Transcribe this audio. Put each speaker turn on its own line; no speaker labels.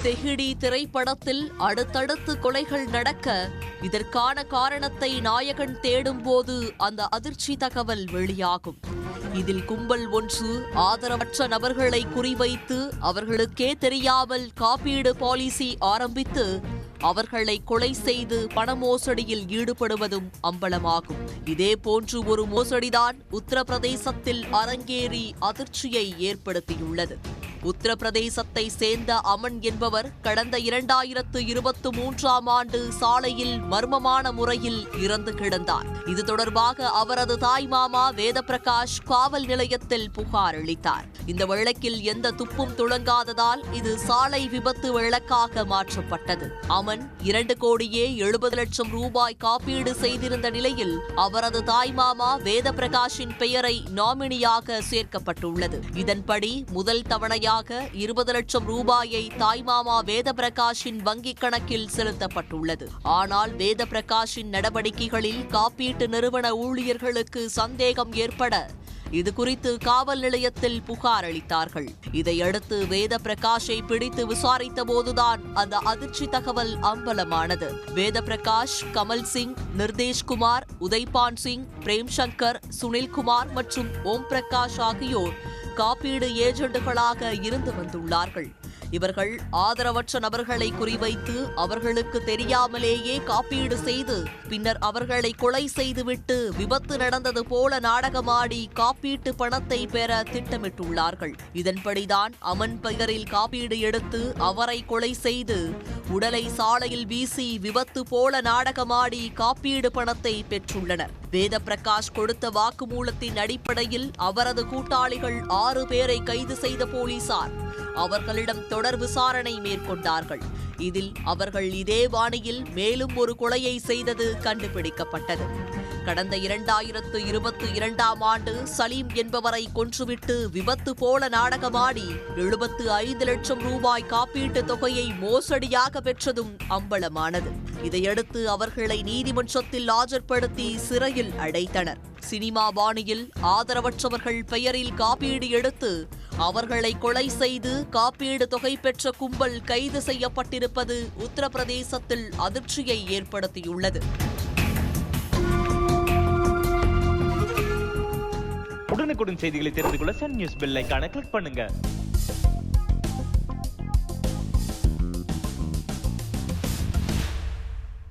தெஹிடி திரைப்படத்தில் அடுத்தடுத்து கொலைகள் நடக்க இதற்கான காரணத்தை நாயகன் தேடும்போது அந்த அதிர்ச்சி தகவல் வெளியாகும். இதில் கும்பல் ஒன்று ஆதரவற்ற நபர்களை குறிவைத்து அவர்களுக்கே தெரியாமல் காப்பீடு பாலிசி ஆரம்பித்து அவர்களை கொலை செய்து பண மோசடியில் ஈடுபடுவதும் அம்பலமாகும். இதேபோன்று ஒரு மோசடிதான் உத்தரப்பிரதேசத்தில் அரங்கேறி அதிர்ச்சியை ஏற்படுத்தியுள்ளது. உத்தரப்பிரதேசத்தை சேர்ந்த அமன் என்பவர் கடந்த 2023ஆம் ஆண்டு சாலையில் மர்மமான முறையில் இறந்து கிடந்தார். இது தொடர்பாக அவரது தாய்மாமா வேதபிரகாஷ் காவல் நிலையத்தில் புகார் அளித்தார். இந்த வழக்கில் எந்த துப்பும் துளங்காததால் இது சாலை விபத்து வழக்காக மாற்றப்பட்டது. அமன் 2,70,00,000 ரூபாய் காப்பீடு செய்திருந்த நிலையில் அவரது தாய்மாமா வேதபிரகாஷின் பெயரை நாமினியாக சேர்க்கப்பட்டுள்ளது. இதன்படி முதல் தவணையாக 20 லட்சம் ரூபாயை தாய்மாமா வேதபிரகாஷின் வங்கிக் கணக்கில் செலுத்தப்பட்டுள்ளது. ஆனால் வேதபிரகாஷின் நடவடிக்கைகளில் காப்பீட்டு நிறுவன ஊழியர்களுக்கு சந்தேகம் ஏற்பட இதுகுறித்து காவல் நிலையத்தில் புகார் அளித்தார்கள். இதையடுத்து வேதபிரகாஷை பிடித்து விசாரித்த போதுதான் அந்த அதிர்ச்சி தகவல் அம்பலமானது. வேதபிரகாஷ், கமல் சிங், நிர்தேஷ்குமார், உதய்பான் சிங், பிரேம்சங்கர், சுனில்குமார் மற்றும் ஓம் பிரகாஷ் ஆகியோர் காப்பீடு ஏஜெண்டுகளாக இருந்து வந்துள்ளார்கள். இவர்கள் ஆதரவற்ற நபர்களை குறிவைத்து அவர்களுக்கு தெரியாமலேயே காப்பீடு செய்து பின்னர் அவர்களை கொலை செய்துவிட்டு விபத்து நடந்தது போல நாடகமாடி காப்பீட்டு பணத்தை பெற திட்டமிட்டுள்ளார்கள். இதன்படிதான் அமன் பெயரில் காப்பீடு எடுத்து அவரை கொலை செய்து உடலை சாலையில் வீசி விபத்து போல நாடகமாடி காப்பீடு பணத்தை பெற்றுள்ளனர். வேதபிரகாஷ் கொடுத்த வாக்குமூலத்தின் அடிப்படையில் அவரது கூட்டாளிகள் 6 பேரை கைது செய்த போலீசார் அவர்களிடம் தொடர் விசாரணை மேற்கொண்டார்கள். இதில் அவர்கள் இதே பாணியில் மேலும் ஒரு கொலையை செய்தது கண்டுபிடிக்கப்பட்டது. கடந்த 2022ஆம் ஆண்டு சலீம் என்பவரை கொன்றுவிட்டு விபத்து போல நாடகமாடி 75 லட்சம் ரூபாய் காப்பீட்டு தொகையை மோசடியாக பெற்றதும் அம்பலமானது. இதையடுத்து அவர்களை நீதிமன்றத்தில் ஆஜர்படுத்தி சிறையில் அடைத்தனர். சினிமா பாணியில் ஆதரவற்றவர்கள் பெயரில் காப்பீடு எடுத்து அவர்களை கொலை செய்து காப்பீடு தொகை பெற்ற கும்பல் கைது செய்யப்பட்டிருப்பது உத்தரப்பிரதேசத்தில் அதிர்ச்சியை ஏற்படுத்தியுள்ளது.
உடனுக்குடன் செய்திகளை தெரிந்து கொள்ள சன் நியூஸ் பெல் ஐகானை கிளிக் பண்ணுங்க.